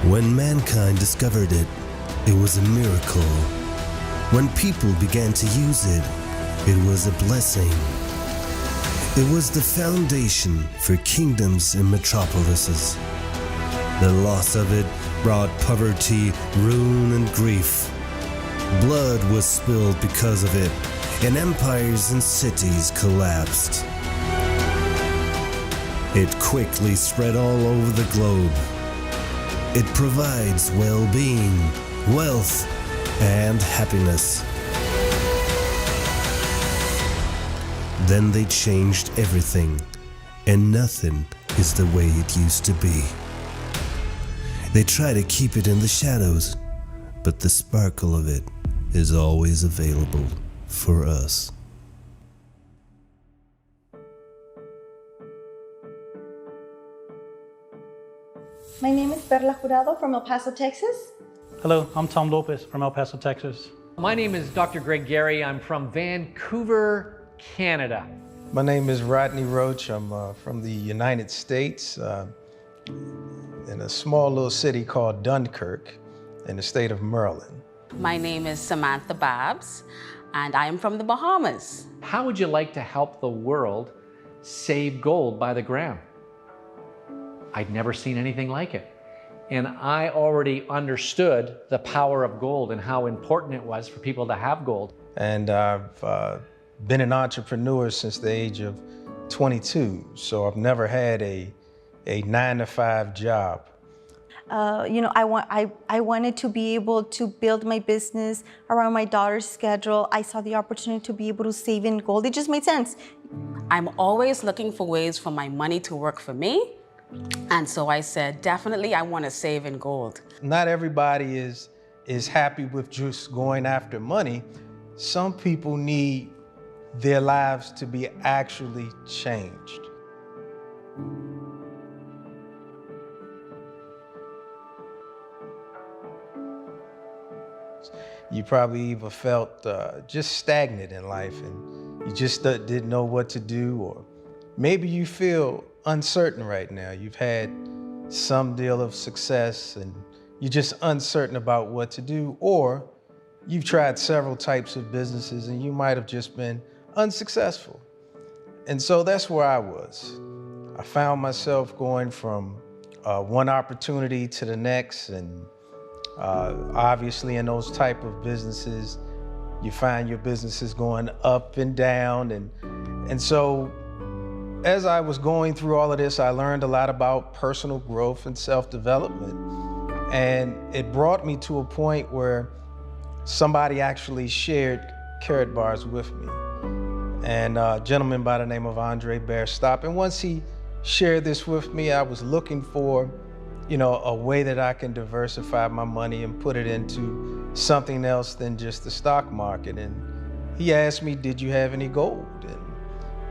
When mankind discovered it, it was a miracle. When people began to use it, it was a blessing. It was the foundation for kingdoms and metropolises. The loss of it brought poverty, ruin, and grief. Blood was spilled because of it, and empires and cities collapsed. It quickly spread all over the globe. It provides well-being, wealth, and happiness. Then they changed everything, and nothing is the way it used to be. They try to keep it in the shadows, but the sparkle of it is always available for us. My name is Perla Jurado from El Paso, Texas. Hello, I'm Tom Lopez from El Paso, Texas. My name is Dr. Greg Gary. I'm from Vancouver, Canada. My name is Rodney Roach. I'm from the United States, in a small little city called Dunkirk in the state of Maryland. My name is Samantha Babs, and I am from the Bahamas. How would you like to help the world save gold by the gram? I'd never seen anything like it. And I already understood the power of gold and how important it was for people to have gold. And I've been an entrepreneur since the age of 22, so I've never had a 9-to-5 job. I wanted to be able to build my business around my daughter's schedule. I saw the opportunity to be able to save in gold. It just made sense. I'm always looking for ways for my money to work for me. And so I said, definitely, I want to save in gold. Not everybody is happy with just going after money. Some people need their lives to be actually changed. You probably even felt just stagnant in life and you just didn't know what to do, or maybe you feel uncertain right now. You've had some deal of success and you're just uncertain about what to do, or you've tried several types of businesses and you might have just been unsuccessful. And so that's where I was. I found myself going from one opportunity to the next, and obviously in those type of businesses, you find your businesses going up and down. And so as I was going through all of this, I learned a lot about personal growth and self-development. And it brought me to a point where somebody actually shared Carrot Bars with me. And a gentleman by the name of Andre Baerstop. And once he shared this with me, I was looking for, a way that I can diversify my money and put it into something else than just the stock market. And he asked me, did you have any gold? And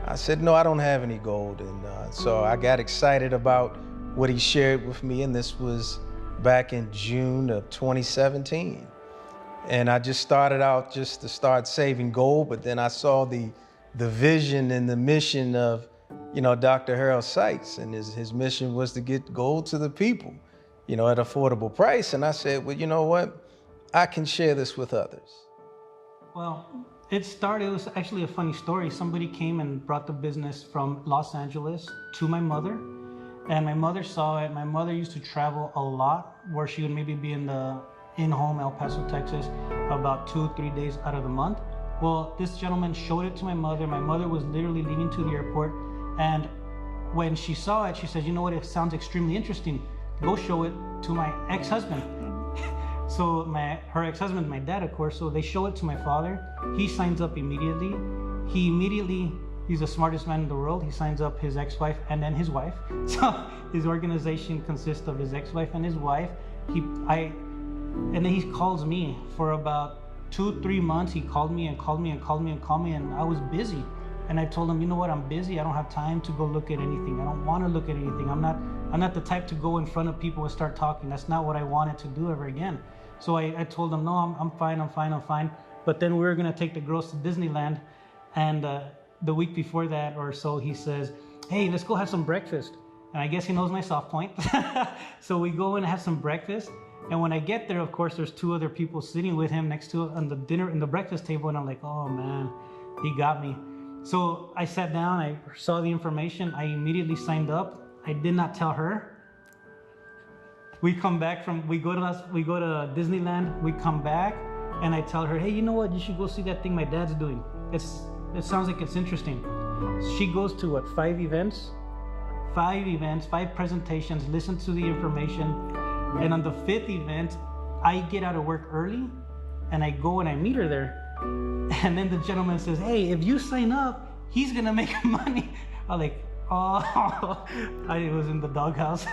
I said, no, I don't have any gold. And so I got excited about what he shared with me. And this was back in June of 2017. And I just started out just to start saving gold, but then I saw the vision and the mission of Dr. Harold Sykes, and his mission was to get gold to the people, at affordable price. And I said, well, you know what? I can share this with others. Well, it was actually a funny story. Somebody came and brought the business from Los Angeles to my mother, and my mother saw it. My mother used to travel a lot, where she would maybe be in home, El Paso, Texas, about 2-3 days out of the month. Well, this gentleman showed it to my mother. My mother was literally leaving to the airport. And when she saw it, she said, you know what, it sounds extremely interesting. Go show it to my ex-husband. So her ex-husband, my dad, of course, so they show it to my father. He signs up immediately. He's the smartest man in the world. He signs up his ex-wife and then his wife. So his organization consists of his ex-wife and his wife. And then he calls me for about 2-3 months. He called me and called me and called me and called me, and I was busy. And I told him, you know what, I'm busy. I don't have time to go look at anything. I don't want to look at anything. I'm not the type to go in front of people and start talking. That's not what I wanted to do ever again. So I told him, no, I'm fine. But then we were going to take the girls to Disneyland. And the week before that or so, he says, hey, let's go have some breakfast. and I guess he knows my soft point. So we go and have some breakfast. And when I get there, of course, there's two other people sitting with him next to on the breakfast table, and I'm like, oh man, he got me. So I sat down, I saw the information, I immediately signed up. I did not tell her. We go to Disneyland, we come back, and I tell her, hey, you know what? You should go see that thing my dad's doing. It sounds like it's interesting. She goes to what, 5 events, 5 presentations, listens to the information. And on the 5th event, I get out of work early and I go and I meet her there. And then the gentleman says, hey, if you sign up, he's gonna make money. I'm like, oh, I was in the doghouse.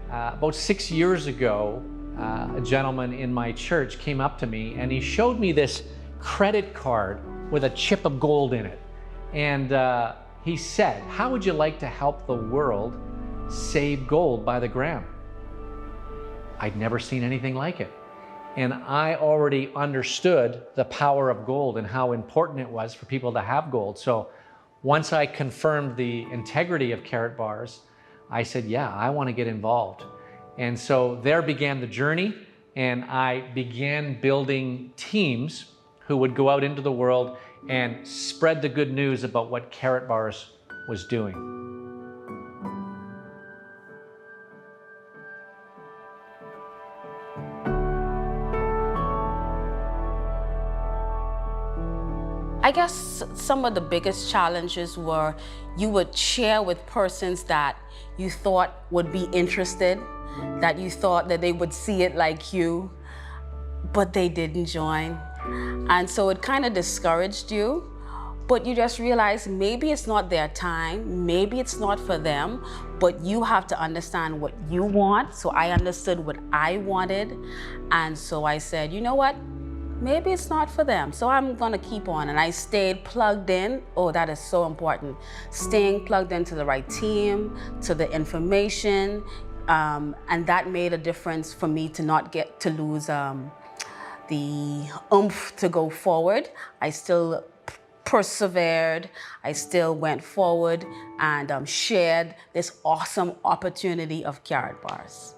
About 6 years ago, a gentleman in my church came up to me and he showed me this credit card with a chip of gold in it. And he said, how would you like to help the world save gold by the gram? I'd never seen anything like it. And I already understood the power of gold and how important it was for people to have gold. So once I confirmed the integrity of Karatbars, I said, yeah, I want to get involved. And so there began the journey, and I began building teams who would go out into the world and spread the good news about what Karatbars was doing. I guess some of the biggest challenges were you would share with persons that you thought would be interested, that you thought that they would see it like you, but they didn't join. And so it kind of discouraged you, but you just realized maybe it's not their time, maybe it's not for them, but you have to understand what you want. So I understood what I wanted. And so I said, you know what? Maybe it's not for them, so I'm gonna keep on. And I stayed plugged in. Oh, that is so important. Staying plugged into the right team, to the information, and that made a difference for me to not get to lose the oomph to go forward. I still persevered, I still went forward and shared this awesome opportunity of Karatbars.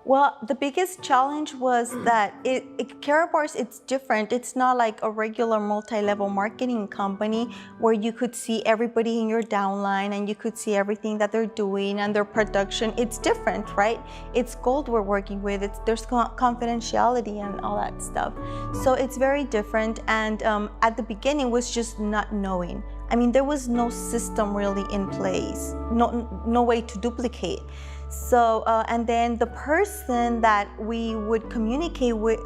Well, the biggest challenge was that Karatbars, it's different. It's not like a regular multi-level marketing company where you could see everybody in your downline and you could see everything that they're doing and their production. It's different, right? It's gold we're working with. There's confidentiality and all that stuff. So it's very different. And at the beginning was just not knowing. I mean, there was no system really in place, no way to duplicate. So, and then the person that we would communicate with,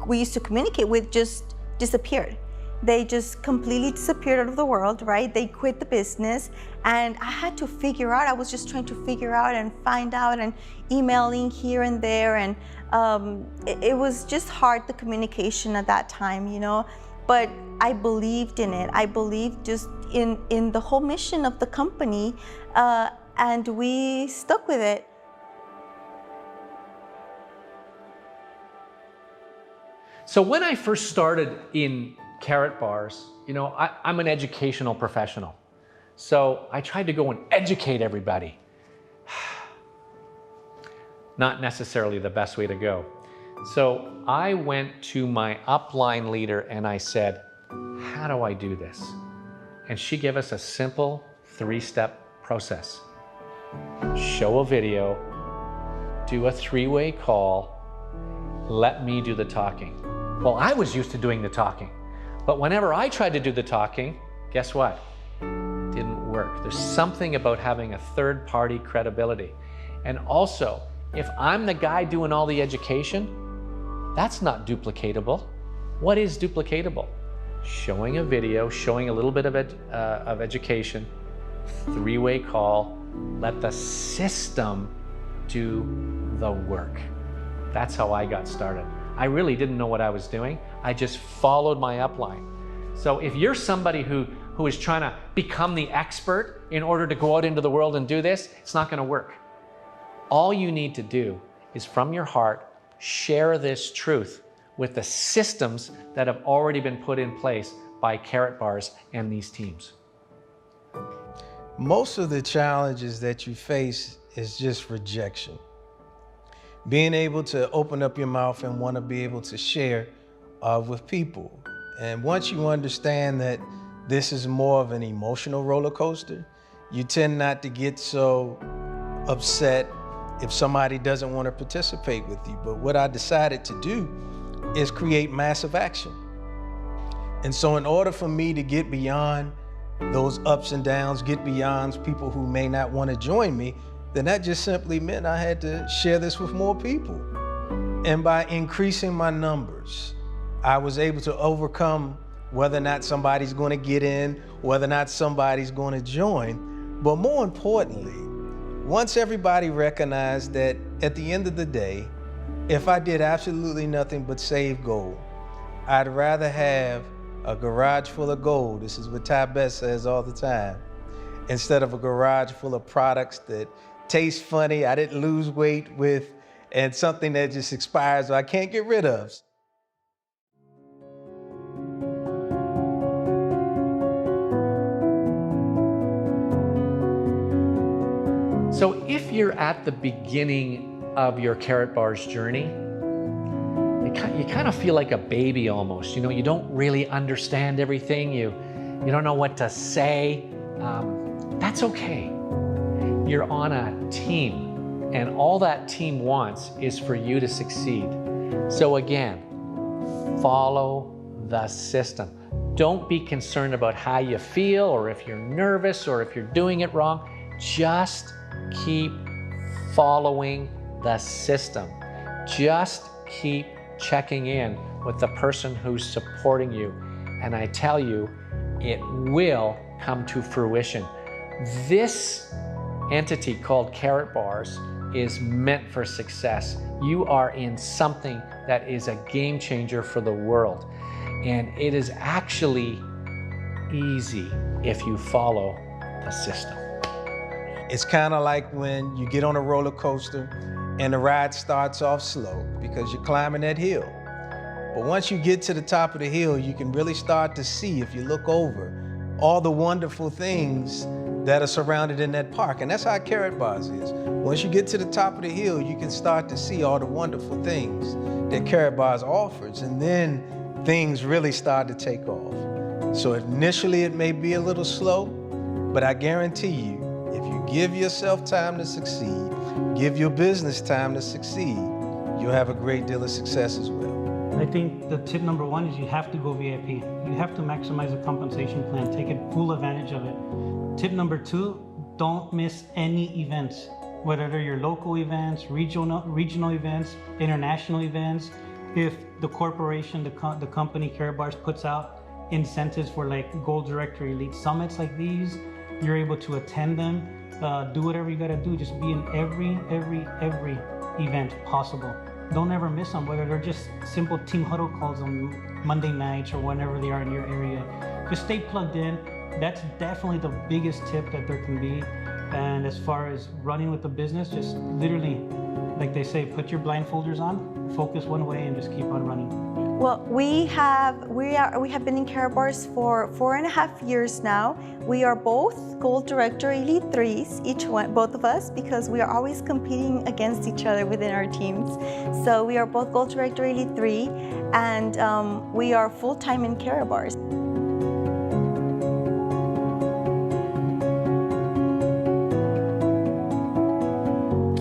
we used to communicate with, just disappeared. They just completely disappeared out of the world, right? They quit the business, and I had to figure out, I was just trying to figure out and find out and emailing here and there, and it was just hard, the communication at that time, you know? But I believed in it. I believed just in the whole mission of the company, and we stuck with it. So when I first started in Karatbars, you know, I'm an educational professional. So I tried to go and educate everybody. Not necessarily the best way to go. So I went to my upline leader and I said, how do I do this? And she gave us a simple 3-step process. Show a video, do a 3-way call, let me do the talking. Well, I was used to doing the talking, but whenever I tried to do the talking, guess what? It didn't work. There's something about having a third-party credibility. And also, if I'm the guy doing all the education, that's not duplicatable. What is duplicatable? Showing a video, showing a little bit of education, 3-way call, let the system do the work. That's how I got started. I really didn't know what I was doing. I just followed my upline. So if you're somebody who is trying to become the expert in order to go out into the world and do this, it's not gonna work. All you need to do is from your heart, share this truth with the systems that have already been put in place by Karatbars and these teams? Most of the challenges that you face is just rejection. Being able to open up your mouth and want to be able to share with people. And once you understand that this is more of an emotional roller coaster, you tend not to get so upset if somebody doesn't want to participate with you. But what I decided to do is create massive action. And so in order for me to get beyond those ups and downs, get beyond people who may not want to join me, then that just simply meant I had to share this with more people. And by increasing my numbers, I was able to overcome whether or not somebody's going to get in, whether or not somebody's going to join. But more importantly, once everybody recognized that at the end of the day, if I did absolutely nothing but save gold, I'd rather have a garage full of gold, this is what Ty Best says all the time, instead of a garage full of products that taste funny, I didn't lose weight with, and something that just expires or I can't get rid of. So if you're at the beginning of your Karatbars journey, you kind of feel like a baby almost. You know, you don't really understand everything. You don't know what to say. That's okay. You're on a team, and all that team wants is for you to succeed. So again, follow the system. Don't be concerned about how you feel or if you're nervous or if you're doing it wrong. Just keep following the system. Just keep checking in with the person who's supporting you. And I tell you, it will come to fruition. This entity called Karatbars is meant for success. You are in something that is a game changer for the world. And it is actually easy if you follow the system. It's kind of like when you get on a roller coaster and the ride starts off slow because you're climbing that hill. But once you get to the top of the hill, you can really start to see, if you look over, all the wonderful things that are surrounded in that park. And that's how Karatbars is. Once you get to the top of the hill, you can start to see all the wonderful things that Karatbars offers. And then things really start to take off. So initially it may be a little slow, but I guarantee you, if you give yourself time to succeed, give your business time to succeed, you'll have a great deal of success as well. I think the tip number one is you have to go VIP. You have to maximize the compensation plan, take full advantage of it. Tip number two, don't miss any events, whether they're your local events, regional events, international events. If the corporation, the company Karatbars puts out incentives for like Gold Director Elite Summits like these, you're able to attend them, do whatever you gotta do, just be in every event possible. Don't ever miss them, whether they're just simple team huddle calls on Monday nights or whenever they are in your area. Just stay plugged in. That's definitely the biggest tip that there can be. And as far as running with the business, just literally, like they say, put your blindfolders on, focus one way and just keep on running. Well, we have been in Karatbars for 4.5 years now. We are both Gold Director Elite 3s, both of us, because we are always competing against each other within our teams. So we are both Gold Director Elite 3, and we are full-time in Karatbars.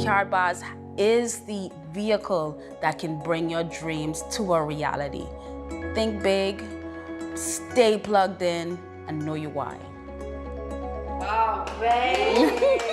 Karatbars is the vehicle that can bring your dreams to a reality. Think big, stay plugged in, and know your why. Wow, great!